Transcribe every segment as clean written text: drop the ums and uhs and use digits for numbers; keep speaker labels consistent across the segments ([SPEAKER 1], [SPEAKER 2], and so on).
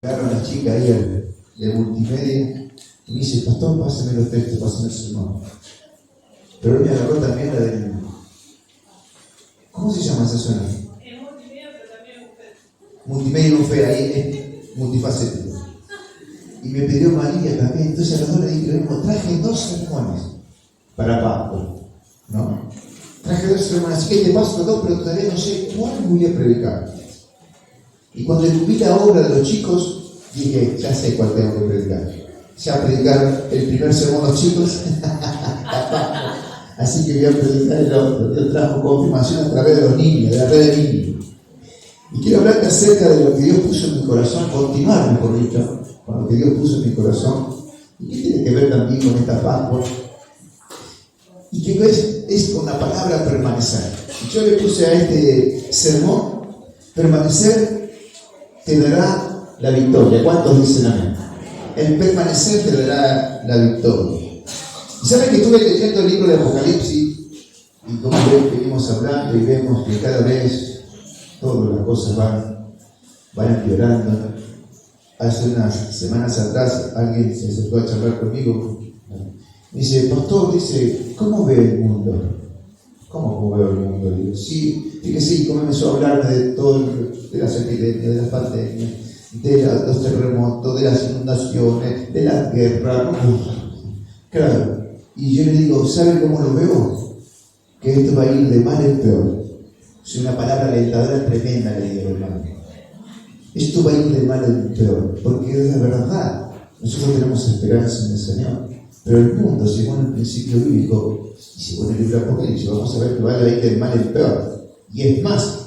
[SPEAKER 1] Agarro a la chica ahí de multimedia y me dice, pastor, pásame los textos, pásame el sermón. Pero él me agarró también la del... ¿Cómo se llama esa zona?
[SPEAKER 2] Multimedia, pero también mujer.
[SPEAKER 1] Multimedia con fe, ahí es multifacético. Y me pidió María también, entonces a los dos le dije, traje 2 sermones para Pascua, ¿no? Traje 2 sermones, así que te paso 2, pero todavía no sé cuál voy a predicar. Y cuando descubrí la obra de los chicos, dije, ya sé cuál tengo que predicar. Ya predicaron el primer sermón los chicos, así que voy a predicar el otro. Yo trajo confirmación a través de los niños, de la red de niños. Y quiero hablarte acerca de lo que Dios puso en mi corazón, continuar, mejor dicho, con lo que Dios puso en mi corazón. ¿Y qué tiene que ver también con esta Pascua? Y que es con la palabra permanecer. Y yo le puse a este sermón, permanecer te dará la victoria. ¿Cuántos dicen amén? El permanecer te dará la victoria. Y saben que estuve leyendo el libro de Apocalipsis y como venimos hablando y vemos que cada vez todas las cosas van empeorando. Hace unas semanas atrás alguien se acercó a charlar conmigo. Me dice, pastor, dice, ¿cómo ve el mundo? ¿Cómo veo el mundo? Digo, sí, fíjese, y comenzó a hablarme de todo, de las epidemias, de las pandemias, de los terremotos, de las inundaciones, de las guerras. Claro, y yo le digo, ¿sabe cómo lo veo? Que esto va a ir de mal en peor. Es una palabra alentadora tremenda, le digo, hermano. Esto va a ir de mal en peor, porque es la verdad. Nosotros tenemos esperanza en el Señor. Pero el mundo, según el principio bíblico, y según el libro de Apocalipsis, vamos a ver que va a ir de mal en peor. Y es más,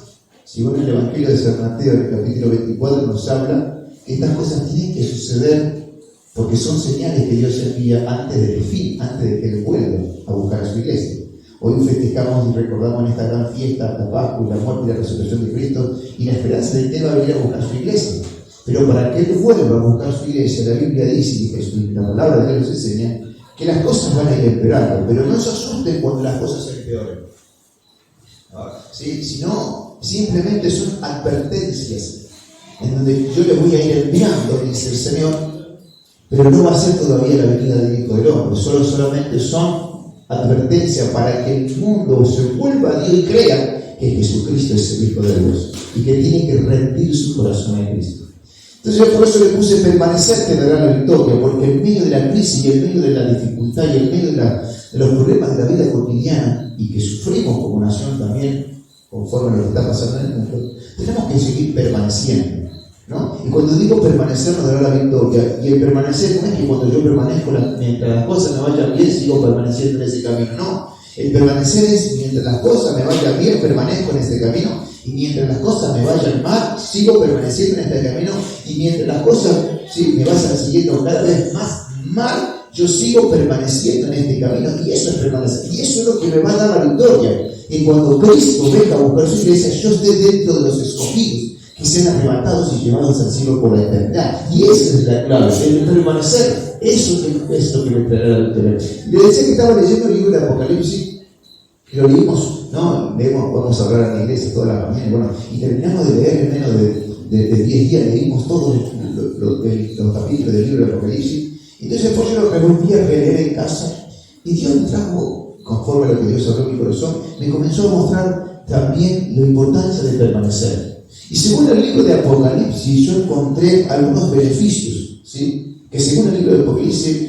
[SPEAKER 1] según el Evangelio de San Mateo, en el capítulo 24, nos habla que estas cosas tienen que suceder porque son señales que Dios envía antes del fin, antes de que Él vuelva a buscar a su iglesia. Hoy festejamos y recordamos en esta gran fiesta la Pascua, la muerte y la resurrección de Cristo y la esperanza de que Él va a venir a buscar a su iglesia. Pero para que Él vuelva a buscar su iglesia, la Biblia dice, y Jesús, la palabra de Dios nos enseña, que las cosas van a ir empeorando, pero no se asusten cuando las cosas se empeoren. ¿Sí? Sino, simplemente son advertencias en donde yo les voy a ir enviando, dice el Señor, pero no va a ser todavía la venida del Hijo del Hombre, solamente son advertencias para que el mundo se vuelva a Dios y crea que Jesucristo es el Hijo de Dios y que tiene que rendir su corazón a Cristo. Entonces yo por eso le puse permanecer te dará la victoria, porque en medio de la crisis y en medio de la dificultad y en medio de los problemas de la vida cotidiana y que sufrimos como nación también, conforme a lo que está pasando en el mundo, tenemos que seguir permaneciendo, ¿no? Y cuando digo permanecer nos dará la victoria, y el permanecer no es que cuando yo permanezco, mientras las cosas me vayan bien, sigo permaneciendo en ese camino, no. El permanecer es mientras las cosas me vayan bien, permanezco en este camino. Y mientras las cosas me vayan mal, sigo permaneciendo en este camino. Y mientras las cosas me vayan siguiendo cada vez más mal, yo sigo permaneciendo en este camino. Y eso es permanecer. Y eso es lo que me va a dar la victoria. Y cuando Cristo venga a buscar su iglesia, yo esté dentro de los escogidos, que sean arrebatados y llevados al cielo por la eternidad. Y esa es la clave, el permanecer. Eso es lo que me traerá la victoria. Le decía que estaba leyendo el libro de Apocalipsis. Que lo leímos, ¿no? Vamos a hablar en la iglesia toda la mañana, bueno, y terminamos de leer en menos de 10 días, leímos todos los capítulos del libro de Apocalipsis. Entonces después yo lo volví a releer en casa, y Dios me trajo, conforme a lo que Dios habló en mi corazón, me comenzó a mostrar también la importancia de permanecer. Y según el libro de Apocalipsis, yo encontré algunos beneficios, ¿sí? Que según el libro de Apocalipsis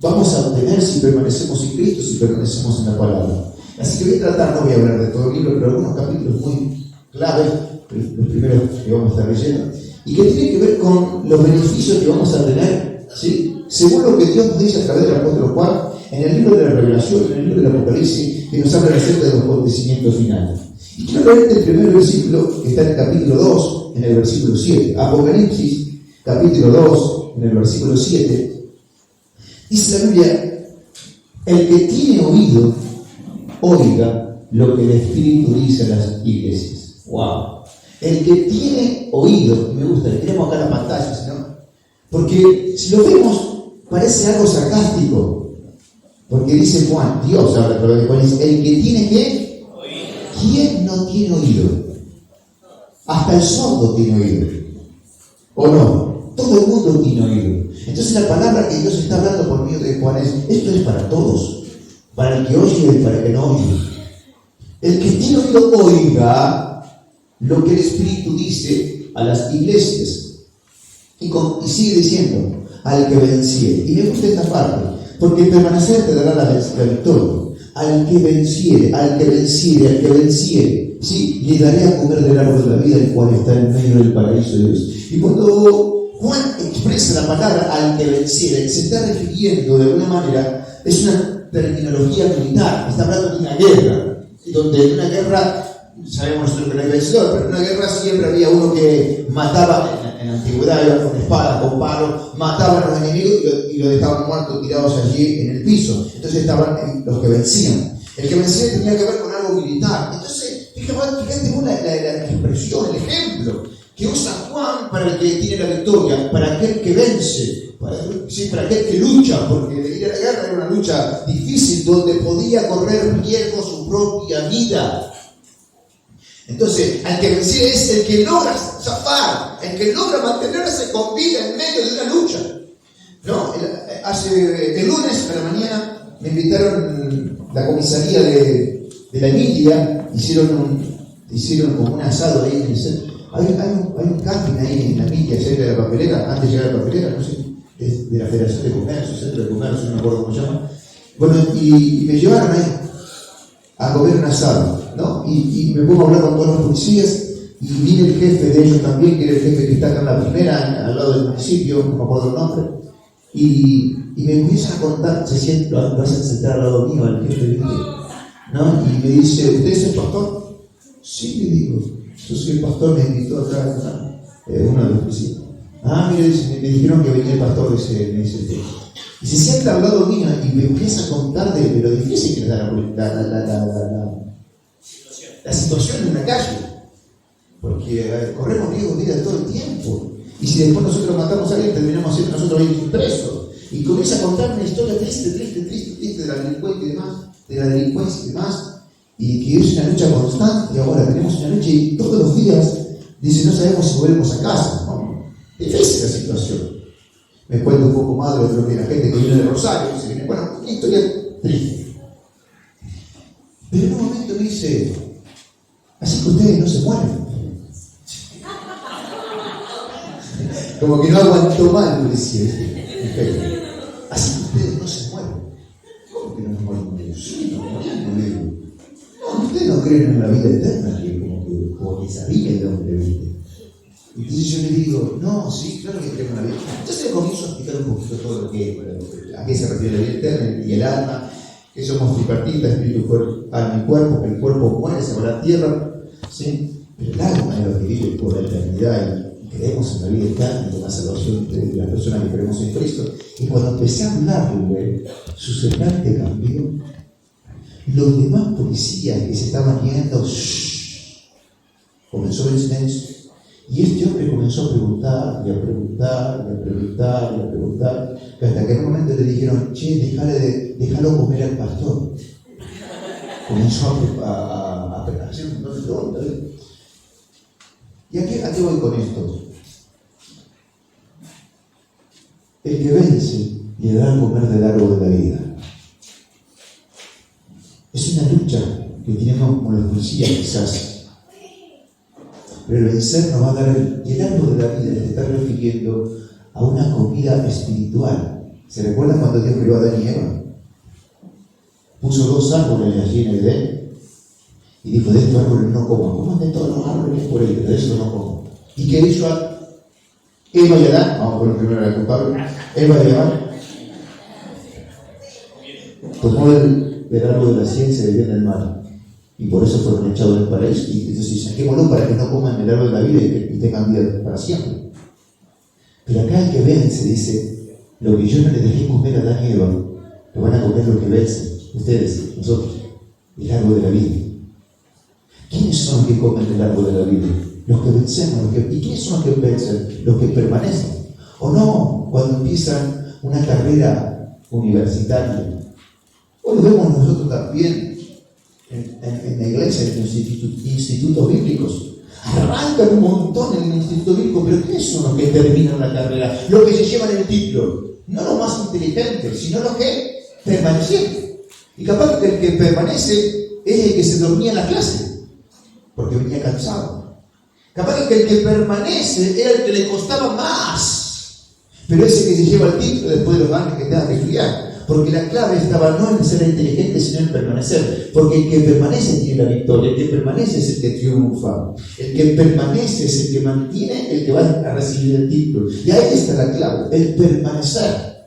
[SPEAKER 1] vamos a obtener si permanecemos en Cristo, si permanecemos en la palabra. Así que voy a tratar, no voy a hablar de todo el libro, pero algunos capítulos muy claves, los primeros que vamos a estar leyendo, y que tienen que ver con los beneficios que vamos a tener, ¿sí? Según lo que Dios nos dice a través del apóstol Juan, en el libro de la Revelación, en el libro del Apocalipsis, que nos habla acerca de los acontecimientos finales. Y quiero leer el primer versículo, que está en el capítulo 2, en el versículo 7. Apocalipsis, capítulo 2, en el versículo 7, dice la Biblia, el que tiene oído, oiga lo que el Espíritu dice a las iglesias. ¡Wow! El que tiene oído, me gusta, le tenemos acá la pantalla, ¿no? Porque si lo vemos, parece algo sarcástico. Porque dice Juan, Dios habla a través de Juan, dice, el que tiene ¿qué? Oído. ¿Quién no tiene oído? Hasta el sordo tiene oído. ¿O no? Todo el mundo tiene oído. Entonces la palabra que Dios está hablando por medio de Juan es, esto es para todos, para el que oye y para el que no oye. El que tiene oído oiga lo que el Espíritu dice a las iglesias. Y sigue diciendo, al que venciere. Y me gusta esta parte, porque el permanecer te dará la victoria. Al que venciere, ¿sí? Le daré a comer del árbol de la vida, el cual está en medio del paraíso de Dios. Y cuando Juan expresa la palabra al que venciere, se está refiriendo de alguna manera, es una terminología militar, está hablando de una guerra, donde en una guerra, sabemos nosotros que no hay vencedor, pero en una guerra siempre había uno que mataba, en la antigüedad iba con espada, con palo, mataban a los enemigos y los dejaban muertos tirados allí en el piso. Entonces estaban los que vencían. El que vencía tenía que ver con algo militar. Entonces, fíjate vos la expresión, el ejemplo que usa Juan para el que tiene la victoria, para aquel que vence, para aquel que lucha, porque ir a la guerra era una lucha difícil donde podía correr riesgo su propia vida. Entonces, al que venciere es el que logra zafar, el que logra mantenerse con vida en medio de una lucha. ¿No? El lunes a la mañana me invitaron la comisaría de la Emilia, hicieron como un asado ahí en el centro. Hay un camping ahí en la Emilia, cerca de la papelera, antes de llegar a la papelera, no sé, es de la Federación de Comercio, Centro de Comercio, no me acuerdo cómo se llama. Bueno, y me llevaron ahí a comer un asado, ¿no? Y me pongo a hablar con todos los policías, y viene el jefe de ellos también, que era el jefe que está acá en la primera, al lado del municipio, no me acuerdo el nombre, y me empiezan a contar, lo hacen sentar al lado mío, al jefe, ¿viste? ¿No? Y me dice, ¿usted es el pastor? Sí, le digo, yo soy el pastor, me invitó acá, uno de los policías. Ah, mire, me dijeron que venía el pastor, me dice usted. Y se sienta al lado mío y me empieza a contar de lo difícil que es la situación en una calle. Porque corremos riesgo de vida todo el tiempo. Y si después nosotros matamos a alguien, terminamos siendo nosotros ahí presos. Y comienza a contar una historia triste de la delincuencia y demás. Y que es una lucha constante. Y ahora tenemos una lucha y todos los días dice, no sabemos si volvemos a casa, ¿no? Difícil la situación. Me cuento un poco más de lo que la gente que viene de Rosario, dice, bueno, una historia triste. Pero en un momento me dice, así que ustedes no se mueren. Como que no aguantó mal, me decía. Así que ustedes no se mueren. ¿Cómo que no nos morimos? Sí, nos morimos, le digo. No, ustedes no creen en la vida eterna, como que sabía de dónde vive. Entonces yo le digo, no, sí, claro que creo en la vida. Entonces le comienzo a explicar un poquito todo lo que, a qué se refiere la vida eterna y el alma, que somos tripartitas, espíritu, alma y cuerpo, que el cuerpo muere, se va a la tierra, ¿sí? Pero el alma es lo que vive por la eternidad y creemos en la vida eterna y en la salvación de las personas que creemos en Cristo. Y cuando empecé a hablarle, su semblante cambió. Los demás policías que se estaban yendo, comenzó el silencio. Y este hombre comenzó a preguntar, que hasta que en un momento le dijeron, che, déjalo comer al pastor. Comenzó a hacer un montón de preguntas. ¿Y a qué voy con esto? El que vence le dará a comer del árbol de la vida. Es una lucha que tenemos con los policías quizás. Pero el vencer nos va a dar el árbol de la vida, le está refiriendo a una comida espiritual. ¿Se recuerdan cuando Dios creó a Adán y Eva? Puso 2 árboles allí en el Edén y dijo, de estos árboles no coman. Coman de todos los árboles por ahí, pero de eso no coman. ¿Y qué hizo Eva y Adán? Vamos a poner primero la culpable. Eva y Adán tomó el árbol de la ciencia del bien y del mal. Y por eso fueron echados del paraíso. Y entonces saquémoslo para que no coman el árbol de la vida y tengan vida para siempre. Pero acá el que vence dice, lo que yo no les dejé comer a Adán y Eva, lo van a comer los que vencen, ustedes, nosotros, el árbol de la vida. ¿Quiénes son los que comen el árbol de la vida? Los que vencemos. ¿Y quiénes son los que vencen? Los que permanecen. O no, cuando empiezan una carrera universitaria. O lo vemos nosotros también en la iglesia, en los institutos bíblicos. arrancan un montón en el instituto bíblico, pero ¿quiénes son los que terminan la carrera? Los que se llevan el título. No los más inteligentes, sino los que permanecieron. Y capaz que el que permanece es el que se dormía en la clase, porque venía cansado. Capaz que el que permanece era el que le costaba más, pero ese que se lleva el título después de los años que tenga que estudiar. Porque la clave estaba no en ser inteligente, sino en permanecer. Porque el que permanece tiene la victoria, el que permanece es el que triunfa. El que permanece es el que mantiene, el que va a recibir el título. Y ahí está la clave, el permanecer.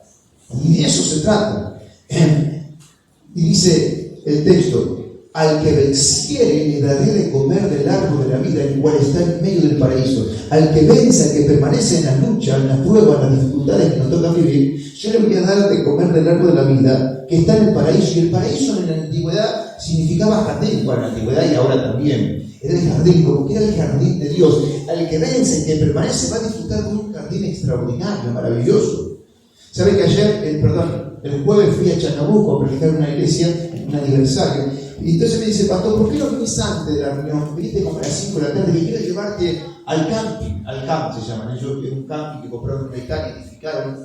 [SPEAKER 1] Y de eso se trata. Y dice el texto: al que venciere le daré de comer del árbol de la vida, el cual está en medio del paraíso. Al que vence, al que permanece en la lucha, en las pruebas, en las dificultades que nos toca vivir, yo le voy a dar de comer del árbol de la vida, que está en el paraíso. Y el paraíso en la antigüedad significaba jardín, bueno, en la antigüedad y ahora también. Era el jardín, como que era el jardín de Dios. Al que vence, el que permanece, va a disfrutar de un jardín extraordinario, maravilloso. ¿Sabe que el jueves fui a Chacabuco a predicar en una iglesia, en un aniversario? Y entonces me dice: pastor, ¿por qué no viniste antes de la reunión? Viniste como a las 5 de la tarde, que quiero llevarte al camping. Al camp se llaman ellos, es un camping que compraron una Italia, edificaron.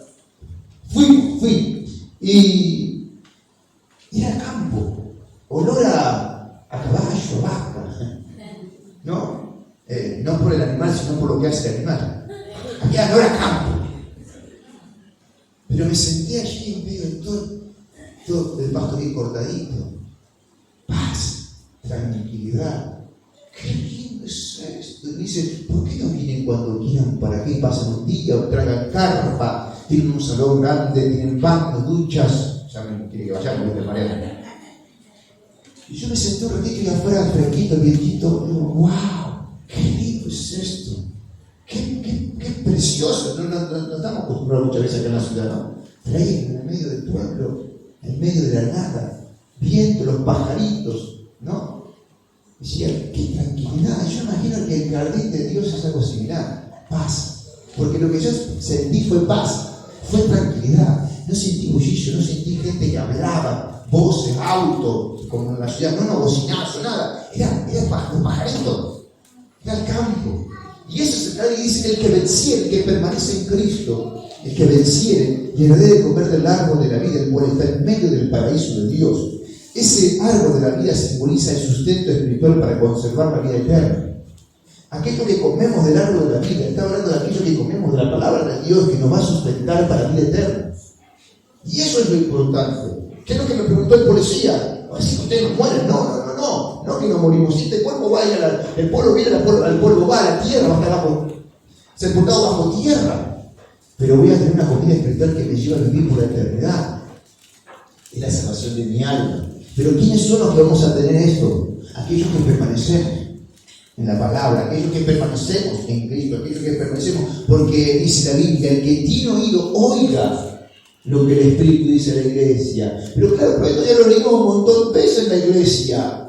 [SPEAKER 1] Fui. Y era campo, olor a caballo, vaca. No por el animal, sino por lo que hace el animal. Había olor a campo. Pero me senté allí en medio de todo el pasto bien cortadito. Paz, tranquilidad. Qué lindo es esto. Y me dice: ¿por qué no vienen cuando quieran? ¿Para qué pasan un día o tragan carpa? Tienen un salón grande, tienen baños, duchas. Ya me quiere que vayamos, porque te marean. Y yo me senté un ratito y afuera, fresquito, viejito. Y digo: ¡wow! ¡Qué lindo es esto! ¡Qué precioso! No estamos acostumbrados muchas veces acá en la ciudad, ¿no? Pero ahí en el medio del pueblo, en medio de la nada, viendo los pajaritos, ¿no? Decía: ¡qué tranquilidad! Yo imagino que el jardín de Dios es algo similar. Paz. Porque lo que yo sentí fue paz, fue tranquilidad. No sentí bullicio, no sentí gente que hablaba, voces, autos, como en la ciudad. No, bocinazo, nada. Era los pajaritos. Era el campo. Y eso se trae y dice: el que venciere, el que permanece en Cristo, el que venciere, le daré de comer del árbol de la vida, el cual está en medio del paraíso de Dios. Ese árbol de la vida simboliza el sustento espiritual para conservar la vida eterna. Aquello que comemos del árbol de la vida, está hablando de aquello que comemos de la palabra de Dios, que nos va a sustentar para la vida eterna. Y eso es lo importante. ¿Qué es lo que me preguntó el policía? Así que ustedes no mueren. No que no morimos. Si este cuerpo va a ir el polvo viene al polvo, va a la tierra, va a estar sepultado bajo tierra. Pero voy a tener una comida espiritual que me lleva a vivir por la eternidad. Es la salvación de mi alma. Pero ¿quiénes son los que vamos a tener esto? Aquellos que permanecemos en la palabra, aquellos que permanecemos en Cristo, aquellos que permanecemos, porque dice la Biblia: el que tiene oído, oiga lo que el Espíritu dice a la iglesia. Pero claro, pero esto ya lo leímos un montón de veces en la iglesia.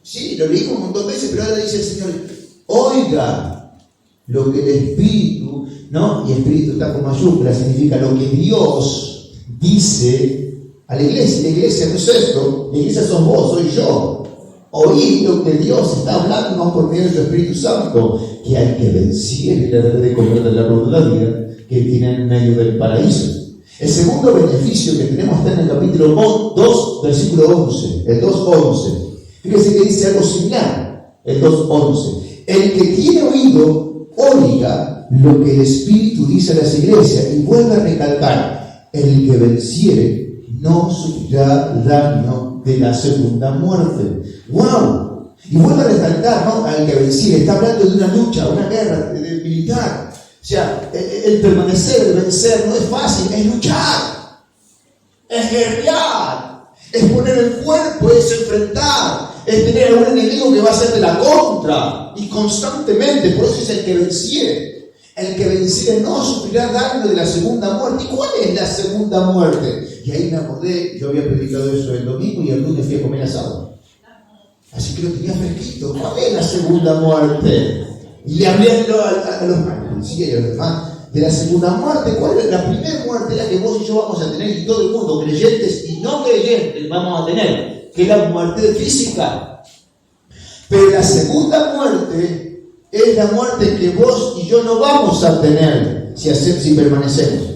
[SPEAKER 1] Sí, lo leímos un montón de veces, pero ahora dice el Señor: oiga lo que el Espíritu, ¿no? Y Espíritu está con mayúscula, significa lo que Dios dice a la iglesia. La iglesia no es esto, la iglesia sos vos, soy yo. Oír lo que Dios está hablando por medio de su Espíritu Santo, que al que venciere le daré de comer del árbol de la vida, que tiene en medio del paraíso. El segundo beneficio que tenemos está en el capítulo 2, versículo 11, el 2:11. Fíjense que dice algo similar, el 2:11. El que tiene oído, oiga lo que el Espíritu dice a las iglesias. Y vuelve a recalcar: el que venciere no sufrirá daño de la segunda muerte. ¡Wow! Y vuelve a resaltar, ¿no? Al que venciere. Está hablando de una lucha, una guerra militar. O sea, el permanecer, el vencer no es fácil, es luchar, es guerrear, es poner el cuerpo, es enfrentar, es tener a un enemigo que va a hacerte la contra y constantemente. Por eso es el que venciere. El que venciere no sufrirá daño de la segunda muerte. ¿Y cuál es la segunda muerte? Y ahí me acordé, yo había predicado eso el domingo y el lunes fui a comer asado. Así que lo tenía fresquito. ¿Cuál es la segunda muerte? Y le hablé a los policías y a los demás de la segunda muerte. ¿Cuál es la primera muerte? La que vos y yo vamos a tener, y todo el mundo, creyentes y no creyentes, vamos a tener, que es la muerte física. Pero la segunda muerte es la muerte que vos y yo no vamos a tener si permanecemos,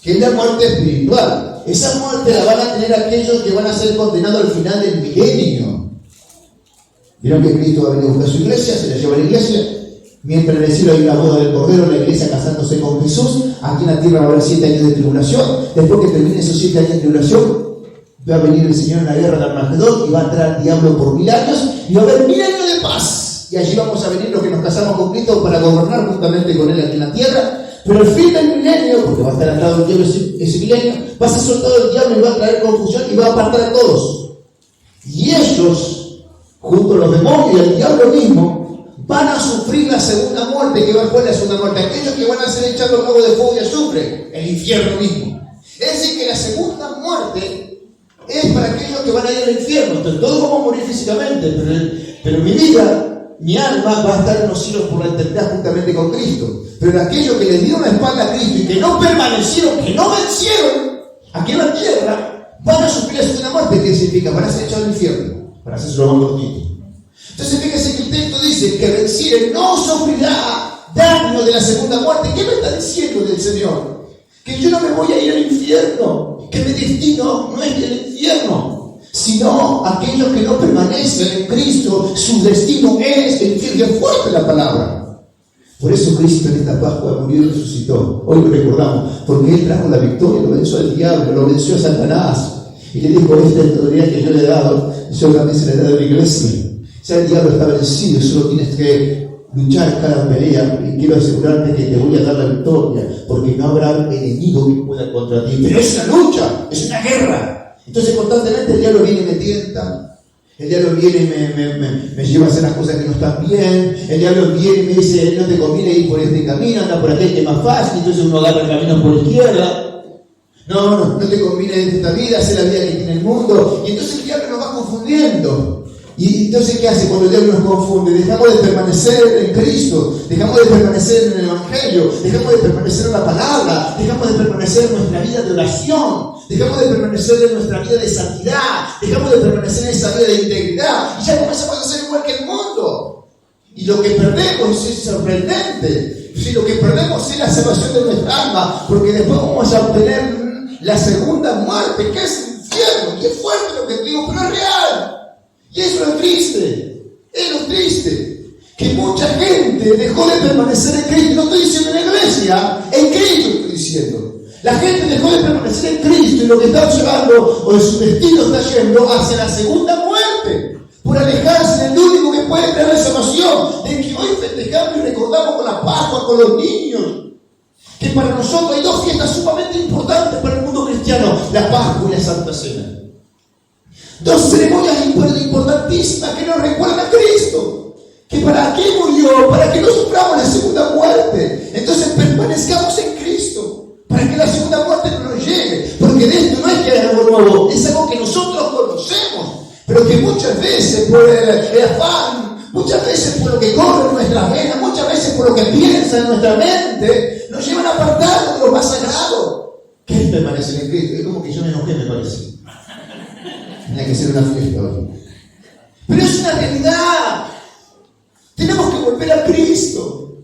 [SPEAKER 1] que es la muerte espiritual. Esa muerte la van a tener aquellos que van a ser condenados al final del milenio. Vieron que Cristo va a venir a buscar a su iglesia, se la lleva a la iglesia. Mientras en el cielo hay una boda del Cordero, la iglesia casándose con Jesús. Aquí en la tierra va a haber 7 años de tribulación. Después que termine esos 7 años de tribulación, va a venir el Señor en la guerra de Armagedón y va a entrar al diablo por 1000 años y va a haber 1000 años de paz. Y allí vamos a venir los que nos casamos con Cristo para gobernar juntamente con Él aquí en la tierra. Pero al fin del milenio, porque va a estar atado el diablo ese milenio, va a ser soltado el diablo y va a traer confusión y va a apartar a todos. Y ellos, junto a los demonios y al diablo mismo, van a sufrir la segunda muerte. Que va a ser la segunda muerte. Aquellos que van a ser echados al lago de fuego y azufre, el infierno mismo. Es decir, que la segunda muerte es para aquellos que van a ir al infierno. Entonces todos vamos a morir físicamente, pero mi vida, mi alma va a estar en los cielos por la eternidad juntamente con Cristo. Pero aquellos que les dieron la espalda a Cristo y que no permanecieron, que no vencieron aquí en la tierra, van a sufrir la segunda muerte. ¿Qué significa? Van a ser echados al infierno, para hacerse más cortito. Entonces fíjense que el texto dice que venciere no sufrirá daño de la segunda muerte. ¿Qué me está diciendo del Señor? Que yo no me voy a ir al infierno, que mi destino no es el infierno, sino aquellos que no permanecen en Cristo, su destino es el infierno. Es fuerte la palabra. Por eso Cristo en esta Pascua murió y resucitó. Hoy lo recordamos, porque Él trajo la victoria, lo venció al diablo, lo venció a Satanás. Y le dijo, esta autoridad que yo le he dado, yo también se le he dado a la iglesia. Ya el diablo está vencido, solo tienes que luchar cada pelea. Y quiero asegurarte que te voy a dar la victoria, porque no habrá enemigo que pueda contra ti. Pero es una lucha, es una guerra. Entonces constantemente el diablo viene y me tienta. El diablo viene y me lleva a hacer las cosas que no están bien. El diablo viene y me dice, no te conviene ir por este camino, anda por aquel que es más fácil. Entonces uno agarra el camino por izquierda. No te conviene esta vida, hacer la vida que tiene el mundo. Y entonces el diablo nos va confundiendo. Y entonces, ¿qué hace cuando el diablo nos confunde? Dejamos de permanecer en Cristo, dejamos de permanecer en el Evangelio, dejamos de permanecer en la palabra, dejamos de permanecer en nuestra vida de oración, dejamos de permanecer en nuestra vida de santidad, dejamos de permanecer en esa vida de integridad, y ya comenzamos a ser igual que el mundo. Y lo que perdemos es sorprendente. Si lo que perdemos es la salvación de nuestra alma, porque después vamos a obtener la segunda muerte, que es el infierno. Y es fuerte lo que te digo, pero es real. Y eso es lo triste, que mucha gente dejó de permanecer en Cristo. No estoy diciendo en la iglesia, en Cristo estoy diciendo. La gente dejó de permanecer en Cristo y lo que está llevando, o su destino está yendo hacia la segunda muerte, por alejarse del único que puede traer la salvación, de que hoy festejamos y recordamos con la Pascua, con los niños. Que para nosotros hay 2 fiestas sumamente importantes para el mundo cristiano, la Pascua y la Santa Cena. 2 ceremonias importantísimas que nos recuerdan a Cristo. Que para qué murió, para que no suframos la segunda muerte. Entonces permanezcamos en Cristo, para que la segunda muerte no nos llegue. Porque de esto no es que haya algo nuevo, es algo que nosotros conocemos, pero que muchas veces por el afán, muchas veces por lo que corre en nuestras venas, muchas veces por lo que piensa en nuestra mente, nos llevan a apartarnos de lo más sagrado, que es permanecer en Cristo. Es como que yo me enojé, me parece. Tenía que ser una fiesta hoy. Pero es una realidad. Tenemos que volver a Cristo.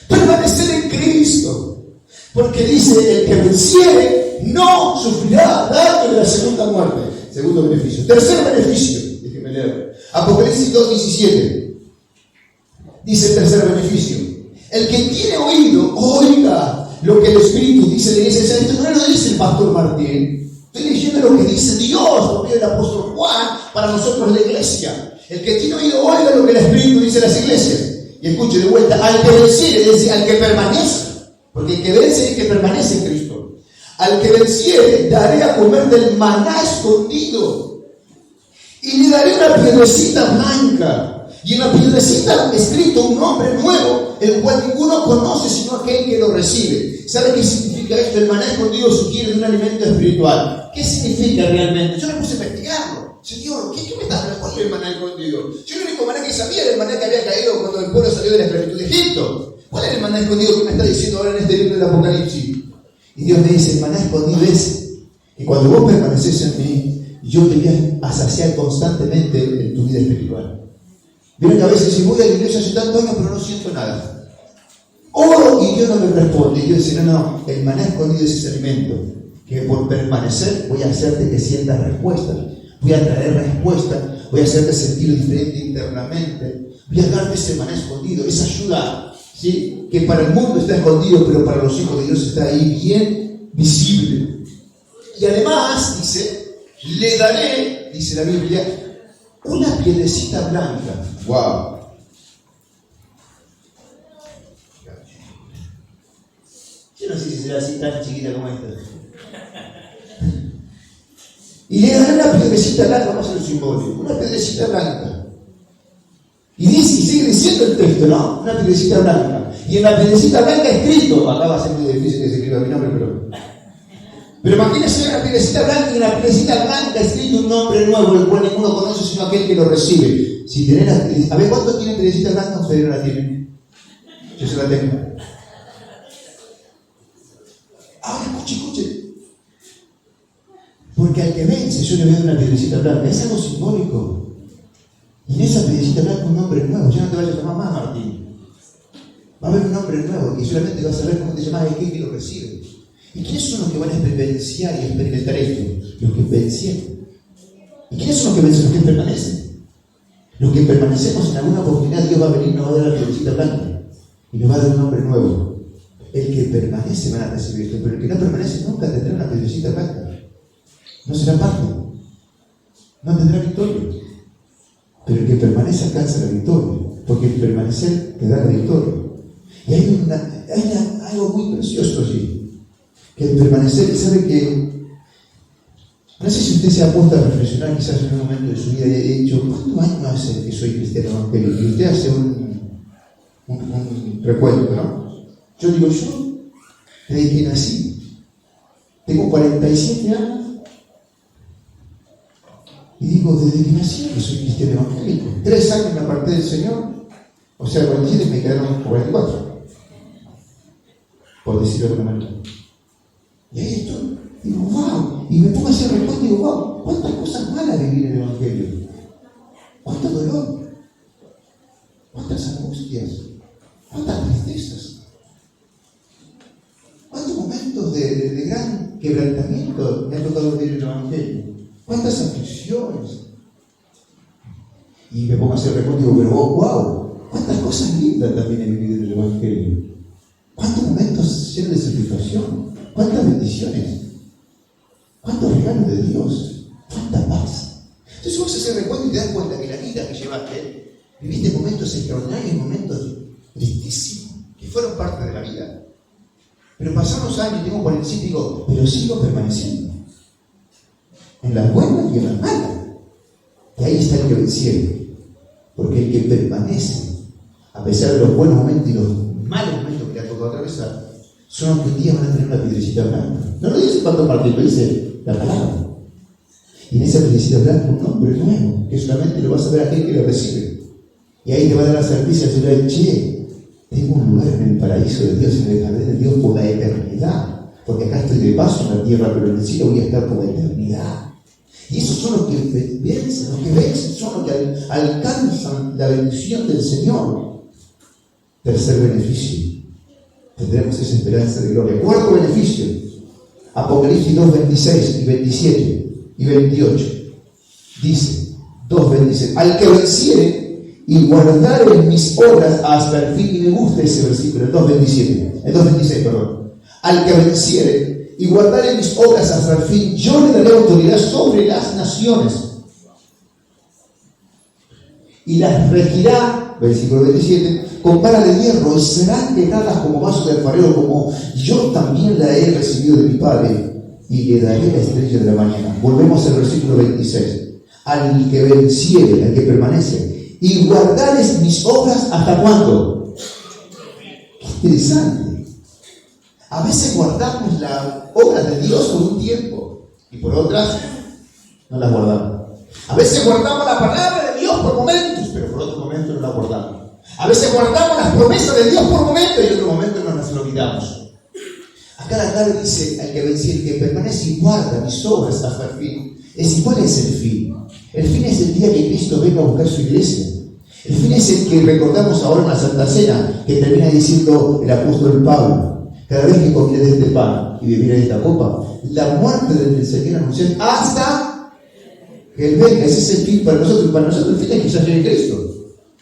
[SPEAKER 1] Permanecer en Cristo. Porque dice, el que venciere no sufrirá daño de la segunda muerte. Segundo beneficio. Tercer beneficio. Déjenme leer. Apocalipsis 2:17. Dice el tercer beneficio. El que tiene oído, oiga lo que el Espíritu dice de la iglesia. Esto no lo dice el pastor Martín. Estoy leyendo lo que dice Dios, lo que el apóstol Juan para nosotros la iglesia. El que tiene oído, oiga lo que el Espíritu dice a las iglesias. Y escuche de vuelta, al que venciere, es decir, al que permanece. Porque el que vence es el que permanece en Cristo. Al que venciere, daré a comer del maná escondido. Y le daré una piedrecita blanca. Y en la piedrecita escrito un nombre nuevo, el cual ninguno conoce sino aquel que lo recibe. ¿Sabe qué significa esto? El maná escondido sugiere un alimento espiritual. ¿Qué significa realmente? Yo me puse a investigarlo. Señor, ¿qué me está hablando? ¿Cuál es el maná escondido? Yo el único maná que sabía era el maná que había caído cuando el pueblo salió de la esclavitud de Egipto. ¿Cuál es el maná escondido que me está diciendo ahora en este libro del Apocalipsis? Y Dios me dice, el maná escondido es que cuando vos permaneces en mí, yo te voy a saciar constantemente en tu vida espiritual. Miren que a veces si voy a la iglesia hace tantos años pero no siento nada. Oro y Dios no me responde. Y yo decía, no, el maná escondido es ese alimento, que por permanecer voy a hacerte que sientas respuesta. Voy a traer respuesta, voy a hacerte sentir diferente internamente. Voy a darte ese maná escondido, esa ayuda, ¿sí? Que para el mundo está escondido, pero para los hijos de Dios está ahí bien visible. Y además, dice, le daré, dice la Biblia, una piedrecita blanca. ¡Wow! Yo no sé si será así tan chiquita como esta. Y le daré una piedrecita blanca, vamos a hacer un simbólico, una piedrecita blanca. Y dice, y sigue diciendo el texto, ¿no? Una piedrecita blanca. Y en la piedrecita blanca escrito, acá va a ser muy difícil que se escriba mi nombre, pero imagínense una piedrecita blanca y en la piedrecita blanca escrito un nombre nuevo, el cual ninguno conoce sino aquel que lo recibe. Si tenés a ver, ¿cuántos tienen piedrecita blanca? Ustedes no la tienen. Yo se la tengo. Ahora escuche. Porque al que vence yo le voy a dar una piedrecita blanca. Es algo simbólico. Y en esa piedrecita blanca un nombre nuevo. Ya no te vayas a llamar más Martín. Va a haber un nombre nuevo y solamente vas a ver cómo te llamas y aquel que lo recibe. ¿Y quiénes son los que van a experienciar y experimentar esto? Los que vencieron. ¿Y quiénes son los que vencen? Los que permanecen. Los que permanecemos en alguna oportunidad, Dios va a venir y nos va a dar la piedrecita blanca. Y nos va a dar un nombre nuevo. El que permanece van a recibir esto, pero el que no permanece nunca tendrá una piedrecita blanca. No será parte. No tendrá victoria. Pero el que permanece alcanza la victoria. Porque el permanecer te da la victoria. Y hay algo muy precioso allí. Que el permanecer, ¿sabe que? No sé si usted se ha puesto a reflexionar quizás en un momento de su vida y ha dicho, ¿cuántos años hace que soy cristiano evangélico? Y usted hace un recuento, ¿no? Yo digo, yo, desde que nací, tengo 47 años, y digo, desde que nací que soy cristiano evangélico. 3 años me aparté del Señor, o sea, 47 me quedaron 44, por decirlo de alguna manera. Y ahí estoy, digo, wow, y me pongo a hacer recuento y digo, wow, cuántas cosas malas vivir en el Evangelio, cuánto dolor, cuántas angustias, cuántas tristezas, cuántos momentos de gran quebrantamiento me ha tocado vivir en el Evangelio, cuántas aflicciones. Y me pongo a hacer recuento y digo, pero wow, cuántas cosas lindas también he vivido en el Evangelio, cuántos momentos llenos de satisfacción. ¿Cuántas bendiciones? ¿Cuántos regalos de Dios? ¿Cuánta paz? Entonces vos haces recuento y te das cuenta que la vida que llevaste, viviste momentos extraordinarios, momentos tristísimos, que fueron parte de la vida. Pero pasaron los años, tengo 45 y digo, pero sigo permaneciendo. En las buenas y en las malas. Y ahí está el que vencieron. Porque el que permanece, a pesar de los buenos momentos y los malos momentos que le ha tocado atravesar, son los que un día van a tener una piedrecita blanca. No lo dice Pastor Martín, lo dice la palabra. Y en esa piedrecita blanca un nombre nuevo, que solamente lo vas a ver a aquel que lo recibe. Y ahí te va a dar la certeza de decir, che, tengo un lugar en el paraíso de Dios, en el jardín de Dios por la eternidad. Porque acá estoy de paso en la tierra, pero en el cielo voy a estar por la eternidad. Y esos son los que vencen, son los que alcanzan la bendición del Señor. Tercer beneficio. Tendremos esa esperanza de gloria. Cuarto beneficio, Apocalipsis 2:26 y 27 y 28. Dice, 2:26, al que venciere y guardare mis obras hasta el fin, y me gusta ese versículo, el 2:26, perdón. Al que venciere y guardare mis obras hasta el fin, yo le daré autoridad sobre las naciones. Y las regirá, versículo 27, con vara de hierro, y serán quebradas como vasos de alfarero, como yo también la he recibido de mi Padre, y le daré la estrella de la mañana. Volvemos al versículo 26. Al que venciere, al que permanece, y guardares mis obras, ¿hasta cuándo? Qué interesante. A veces guardamos la obra de Dios por un tiempo, y por otras no la guardamos. A veces guardamos la palabra de Dios por momentos, pero por otros momentos no la guardamos. A veces guardamos las promesas de Dios por momentos y en otros momentos no nos olvidamos. Acá la clave dice, al que venciere, que permanece y guarda mis obras hasta el fin. ¿Cuál es el fin? El fin es el día que Cristo venga a buscar su iglesia. El fin es el que recordamos ahora en la Santa Cena, que termina diciendo el apóstol Pablo: cada vez que comiere de este pan y bebiere de esta copa, la muerte del Señor anunciar hasta que Él venga. Ese es el fin para nosotros. Y para nosotros el fin es que ya llegue Cristo,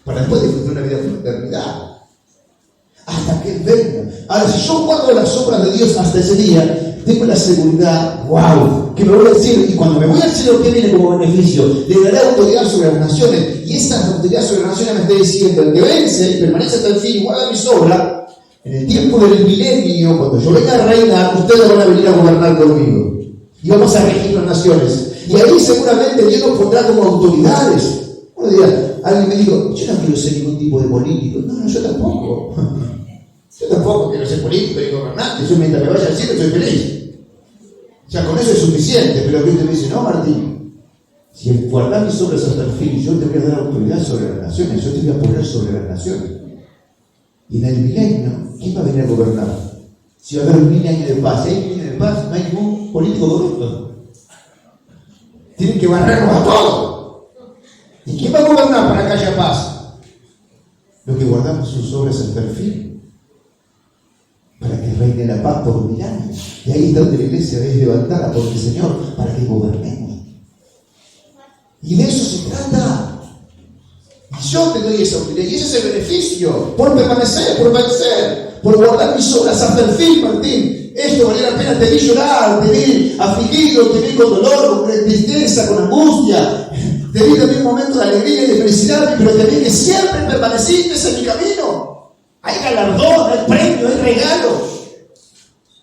[SPEAKER 1] para después disfrutar una vida por la eternidad, hasta que Él venga. Ahora, si yo guardo las obras de Dios hasta ese día, tengo la seguridad, wow, que me voy al cielo. Y cuando me voy al cielo, ¿qué viene como beneficio? Le daré autoridad sobre las naciones. Y esa autoridad sobre las naciones me está diciendo: el que vence y permanece hasta el fin y guarda mis obras, en el tiempo del milenio, cuando yo venga a reinar, ustedes van a venir a gobernar conmigo. Y vamos a regir las naciones. Y ahí seguramente Dios nos pondrá como autoridades. Uno dirá, alguien me dijo: yo no quiero ser ningún tipo de político. No, yo tampoco. Yo tampoco quiero ser político ni gobernante. Yo mientras me vaya al cielo estoy feliz. Ya con eso es suficiente. Pero Cristo me dice: no, Martín, si guardás mis obras hasta el fin, yo te voy a dar autoridad sobre las naciones. Yo te voy a poner sobre las naciones. Y en el milenio, ¿quién va a venir a gobernar? Si va a haber 1000 años de paz. Si hay 1000 años de paz, no hay ningún político corrupto. Tienen que barrernos a todos. ¿Y quién va a gobernar para que haya paz? Los que guardamos sus obras hasta el fin, para que reine la paz por 1000 años. Y ahí está donde la iglesia es levantada por el Señor, para que gobernemos. Y de eso se trata. Y yo te doy esa utilidad, y ese es el beneficio, por permanecer, por vencer, por guardar mis obras hasta el fin, Martín. Esto valía la pena. Te vi llorar, te vi afligido, te vi con dolor, con tristeza, con angustia. Te vi también un momento de alegría y de felicidad, pero te vi que siempre permaneciste en mi camino. Hay galardón, hay premio, hay regalo.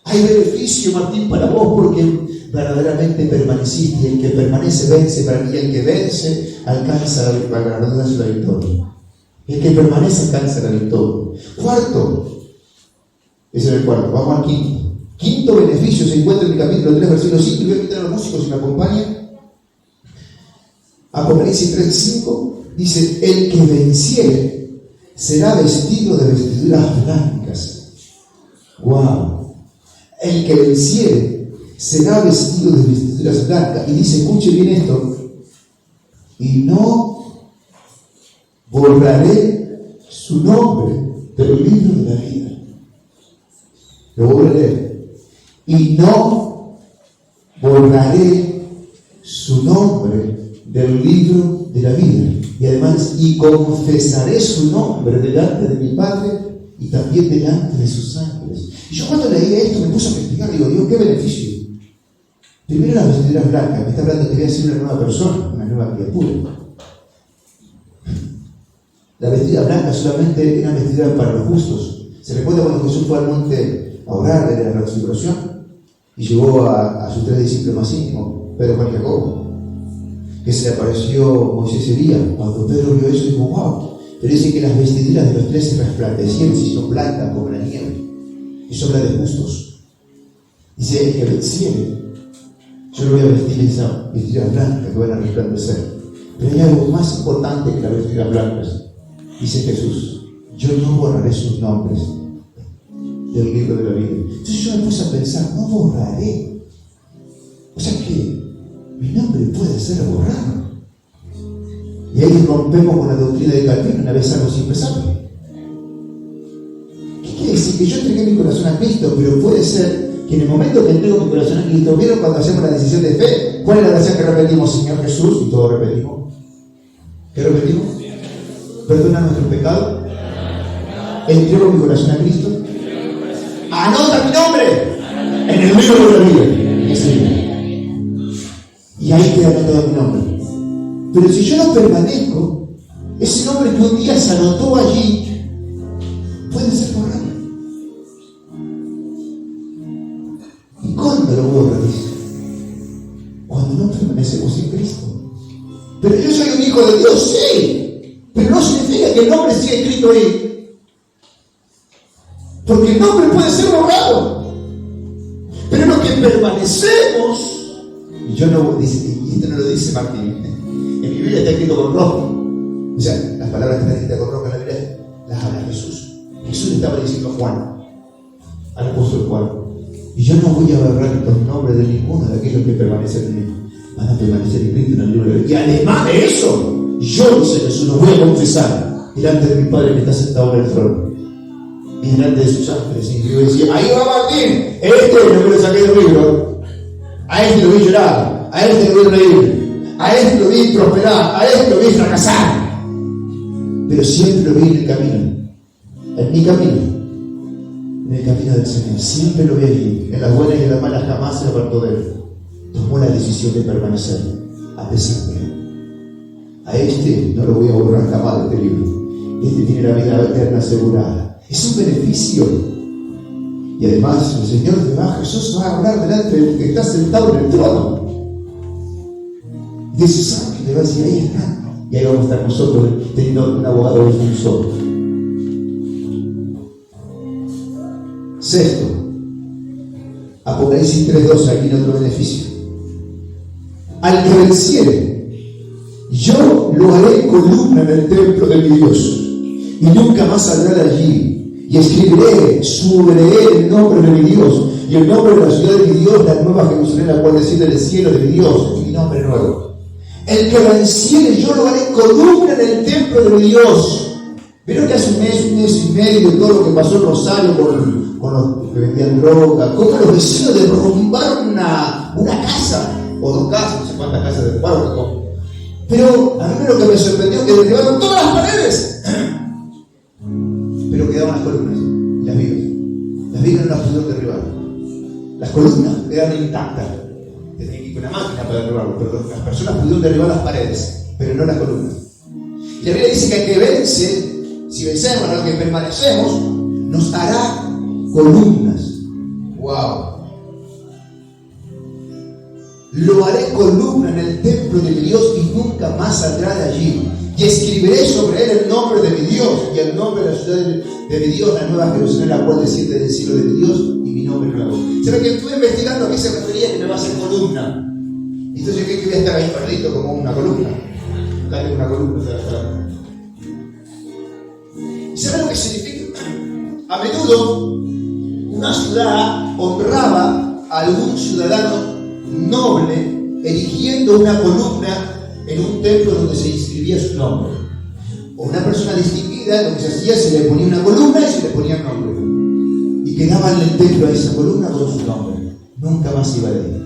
[SPEAKER 1] Hay beneficio, Martín, para vos, porque verdaderamente permaneciste. Y el que permanece vence. Para mí, el que vence alcanza la victoria. El que permanece alcanza la victoria. Cuarto, ese era el cuarto. Vamos al quinto. Quinto beneficio se encuentra en el capítulo 3, versículo 5. Y voy a invitar a los músicos si me acompañan. Apocalipsis 3:5 dice: el que venciere será vestido de vestiduras blancas. ¡Wow! El que venciere será vestido de vestiduras blancas. Y dice, escuche bien esto: y no borraré su nombre del libro de la vida. Lo voy a leer. Y no borraré su nombre del libro de la vida. Y además, y confesaré su nombre delante de mi Padre y también delante de sus ángeles. Y yo cuando leí esto me puse a investigar, digo, Dios, ¿qué beneficio? Primero, las vestiduras blancas. Me está hablando que voy a ser una nueva persona, una nueva criatura. La vestidura blanca solamente era vestidura para los justos. ¿Se recuerda cuando Jesús fue al monte a orar de la transfiguración y llevó a sus 3 discípulos más íntimos, Pedro, Juan y Jacobo, que se le apareció Moisés y Elías? Cuando Pedro vio eso, dijo, wow. Pero dice que las vestiduras de los 3 se resplandecieron y son blancas como la nieve. Eso habla de justos. Dice, el que venciere, yo lo voy a vestir esa vestidura blanca que van a resplandecer. Pero hay algo más importante que las vestiduras blancas. Dice Jesús, yo no borraré sus nombres del libro de la vida. Entonces yo me puse a pensar, no borraré. O sea que mi nombre puede ser borrado. Y ahí rompemos con la doctrina de Calvino, una vez algo sin pesarlo. ¿Qué quiere decir? Que yo entregué mi corazón a Cristo, pero puede ser que en el momento que entrego mi corazón a Cristo, ¿vieron cuando hacemos la decisión de fe? ¿Cuál es la oración que repetimos? Señor Jesús, y todos repetimos. ¿Qué repetimos? Perdona nuestros pecados. Entrego mi corazón a Cristo. Anota mi nombre en el libro de la vida. Ese libro. Y ahí queda anotado mi nombre. Pero si yo no permanezco, ese nombre que un día se anotó allí puede ser borrado. ¿Y cuándo lo borra? Dice, cuando no permanecemos en Cristo. Pero yo soy un hijo de Dios, sí. Pero no significa que el nombre siga escrito ahí. Porque el nombre puede ser borrado. Pero lo que permanecemos, y yo no, y esto no lo dice Martín, en mi Biblia está escrito con rojo. O sea, las palabras que están escritas con rojo en la Biblia las habla Jesús. Jesús le estaba diciendo a Juan, al apóstol Juan, y yo no voy a borrar los nombres de ninguno de aquellos que permanecen en mí. Van a permanecer escritos en el libro de la vida. Y además de eso, Yo, dice Jesús, lo voy a confesar delante de mi Padre que está sentado en el trono y delante de sus ángeles. Y yo decía, ahí va Martín, no me lo saqué del libro, a este lo vi llorar, a este lo vi reír, a este lo vi prosperar, a este lo vi fracasar, pero siempre lo vi en el camino, en mi camino, en el camino del Señor. Siempre lo vi allí, en las buenas y en las malas jamás se apartó de él. Tomó la decisión de permanecer a pesar de él. A este no lo voy a borrar jamás de este libro. Este tiene la vida eterna asegurada. Es un beneficio. Y además el Señor te va, Jesús va a hablar delante del que está sentado en el trono. De sus ángeles le va a decir, ahí están. Y ahí vamos a estar nosotros teniendo un abogado de un solo. Sexto, Apocalipsis 3:12, aquí en otro beneficio. Al que venciere, yo lo haré columna en el templo de mi Dios, y nunca más saldrá de allí. Y escribiré sobre él el nombre de mi Dios, y el nombre de la ciudad de mi Dios, la nueva Jerusalén, la cual desciende del cielo de mi Dios, y mi nombre nuevo. El que venciere, yo lo haré columna en el templo de mi Dios. Vieron que hace un mes y medio, todo lo que pasó en Rosario con los que vendían droga, cómo los vecinos derrumbaron una casa, o dos casas, no sé cuántas casas derrumbaron. Pero a mí lo que me sorprendió es que derribaron todas las paredes, pero quedaban las columnas y las vigas. Las vigas no las pudieron derribar. Las columnas quedaron intactas. Tenían que ir con una máquina para derribarlo, pero las personas pudieron derribar las paredes, pero no las columnas. Y la Biblia dice que el que vence, si vencemos, a los que permanecemos, nos hará columnas. ¡Wow! Lo haré columna en el templo de mi Dios y nunca más saldrá de allí. Y escribiré sobre él el nombre de mi Dios y el nombre de la ciudad de mi Dios, la nueva Jerusalén, la cual desciende del cielo de mi Dios, y mi nombre nuevo. ¿Sabe que estuve investigando a qué se refería que me va a hacer columna? Entonces yo creo que voy a estar ahí perdido como una columna. Dale una columna. ¿Sabe lo que significa? A menudo una ciudad honraba a algún ciudadano noble erigiendo una columna en un templo donde se inscribía su nombre. O una persona distinguida, lo que se hacía, se le ponía una columna y se le ponía el nombre. Y quedaba en el templo a esa columna con su nombre. Nunca más iba de ahí.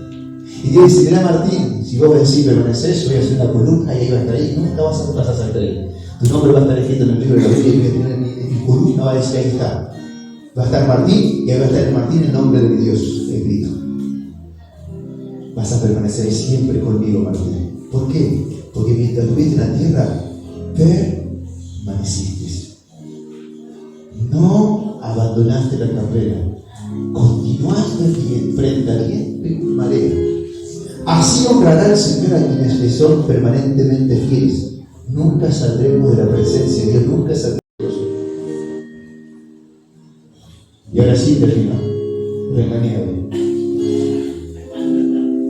[SPEAKER 1] Y Dios dice, mira Martín, si vos venís y permanecés, yo voy a hacer una columna y ahí va a estar ahí. Nunca vas a salir de ahí. Tu nombre va a estar escrito en el libro de la Biblia y voy a tener en mi columna, va a decir, ahí está. Va a estar Martín y ahí va a estar en Martín el nombre de mi Dios escrito. Vas a permanecer siempre conmigo, Martín. ¿Por qué? Porque mientras estuviste en la tierra, permaneciste. No abandonaste la carrera. Continuaste frente al viento y marea. Así honrará el Señor a quienes le son permanentemente fieles. Nunca saldremos de la presencia de Dios, nunca saldremos. Y ahora sí termino. Remaneo.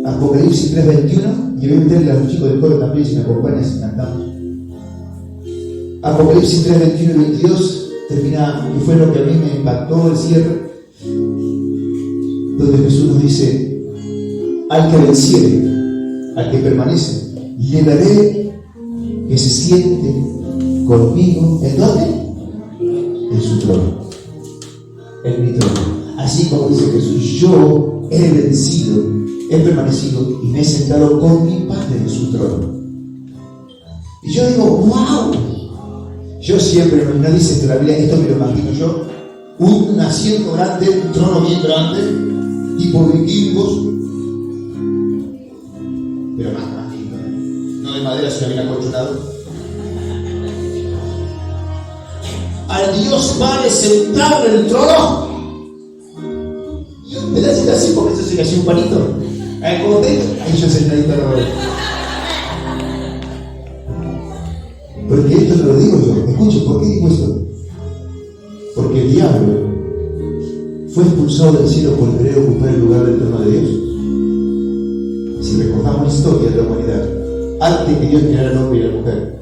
[SPEAKER 1] Apocalipsis 3:21, y voy a meterle a los chicos del coro también si me acompañan, si cantamos. Apocalipsis 3:21 y 22 termina, y fue lo que a mí me impactó el cierre, donde Jesús nos dice, al que venciere, al que permanece, le daré que se siente conmigo, ¿en dónde? En su trono, en mi trono. Así como dice Jesús, yo he vencido, he permanecido y me he sentado con mi Padre en su trono. Y yo digo, wow. Yo siempre, no dice esto la Biblia, esto me lo imagino yo, un asiento grande, un trono bien grande, tipo vikingos, pero más lindo, no de madera, sino bien acolchonado. Al Dios Padre sentado en el trono. Y un pedacito así, porque eso sería así un panito. ¿Cómo te? Ahí yo sentadito no veo. Porque esto no lo digo yo. Escuchen, ¿por qué digo esto? Porque el diablo fue expulsado del cielo por querer ocupar el lugar del trono de Dios. Si recordamos la historia de la humanidad, antes que Dios creara al hombre y a la mujer,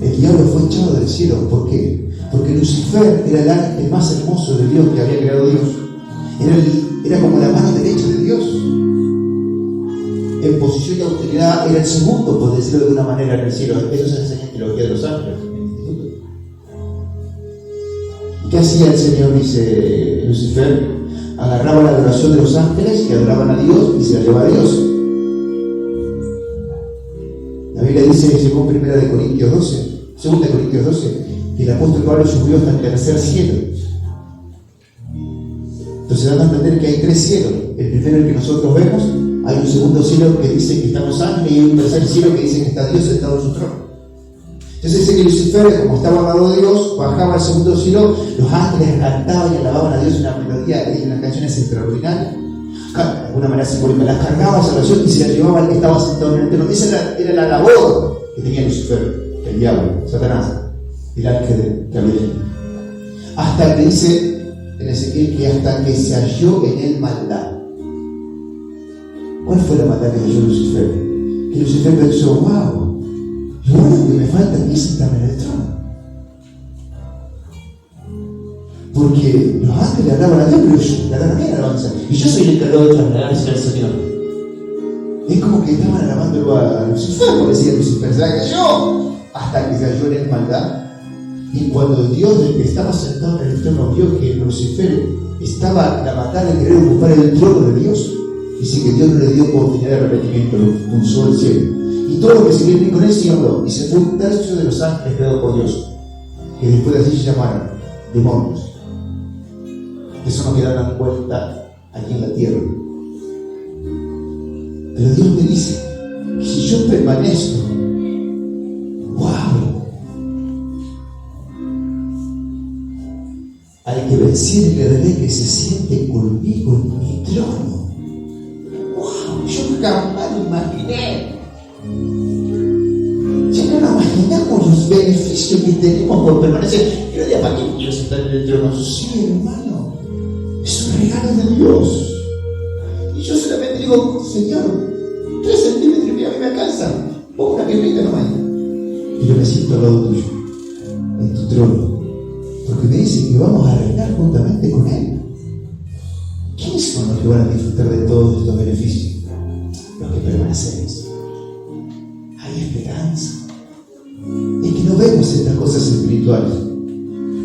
[SPEAKER 1] el diablo fue echado del cielo. ¿Por qué? Porque Lucifer era el ángel más hermoso de Dios que había creado Dios. Era como la mano derecha de Dios. en posición y autoridad, era el segundo, por decirlo de alguna manera, en el cielo. Eso se enseña en teología de los ángeles, en el instituto. ¿Y qué hacía el Señor? Dice Lucifer, agarraba la adoración de los ángeles que adoraban a Dios y se la llevaba a Dios. La Biblia dice, según 2 Corintios 12, que el apóstol Pablo subió hasta el tercer cielo. Entonces dando a entender que hay 3 cielos. El primero, el que nosotros vemos, hay un segundo cielo que dice que están los ángeles y hay un tercer cielo que dice que está Dios sentado en su trono. Entonces dice que Lucifer, como estaba al lado de Dios, bajaba al segundo cielo, los ángeles cantaban y alababan a Dios una melodía y unas canciones extraordinarias. De alguna manera simbólica, las cargaba esa oración y se la llevaba al que estaba sentado en el trono. Esa era la labor que tenía Lucifer, el diablo, Satanás, el ángel que había. Hasta que dice en Ezequiel que hasta que se halló en él maldad. ¿Cuál fue la maldad que halló Lucifer? Que Lucifer pensó, wow, lo único que me falta aquí es sentarme en el trono. Porque los ángeles alaban a Dios, pero le dan a mí alabanza. Y yo soy el encargado de trasladarse al Señor. Es como que estaban alabándolo a Lucifer, como decía Lucifer, se la cayó hasta que se halló en él maldad. Y cuando Dios, el que estaba sentado en el trono, vio que Lucifer estaba en la maldad de querer ocupar el trono de Dios, dice que Dios no le dio oportunidad de arrepentimiento, lo expulsó del cielo. Y todo lo que se viene con él se habló, y se fue un tercio de los ángeles creados por Dios, que después de así se llamaron demonios. Eso no queda dando vuelta aquí en la tierra. Pero Dios me dice que si yo permanezco, wow, al que vencí le daré que se siente conmigo en mi trono. Wow, yo jamás lo imaginé. Ya no nos imaginamos los beneficios que tenemos por permanecer. Yo diría, ¿para qué quiero sentar en el trono? Sí, hermano. Es un regalo de Dios. Y yo solamente digo, Señor, 3 centímetros y a mí me alcanzan. Pongo una piernita nomás. Y yo me siento al lado tuyo, en tu trono. Porque me dice que vamos a reinar juntamente con Él. ¿Quiénes son los que van a disfrutar de todos estos beneficios? Los que permanecemos. Hay esperanza. Es que no vemos estas cosas espirituales.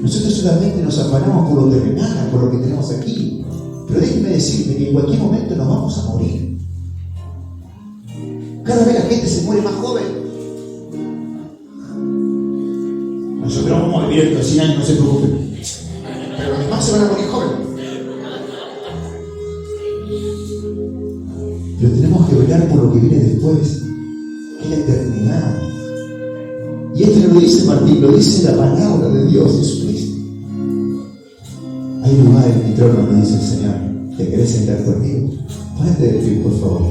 [SPEAKER 1] Nosotros solamente nos afanamos por lo terrenal, por lo que tenemos aquí. Pero déjenme decirme que en cualquier momento nos vamos a morir. Cada vez la gente se muere más joven. Nosotros vamos a vivir estos 100 años, no se preocupen. Pero los demás se van a morir jóvenes. Pero tenemos que velar por lo que viene después, que es la eternidad. Y esto no lo dice Martín, lo dice la palabra de Dios, Jesucristo. Hay lugar en mi trono, me dice el Señor. ¿Te querés sentar conmigo? Ponete de pie, por favor.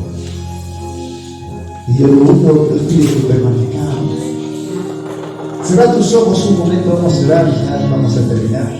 [SPEAKER 1] Y Dios lo único que os pide que permanezcamos. Cerrá tus ojos un momento, vamos a orar y ya vamos a terminar.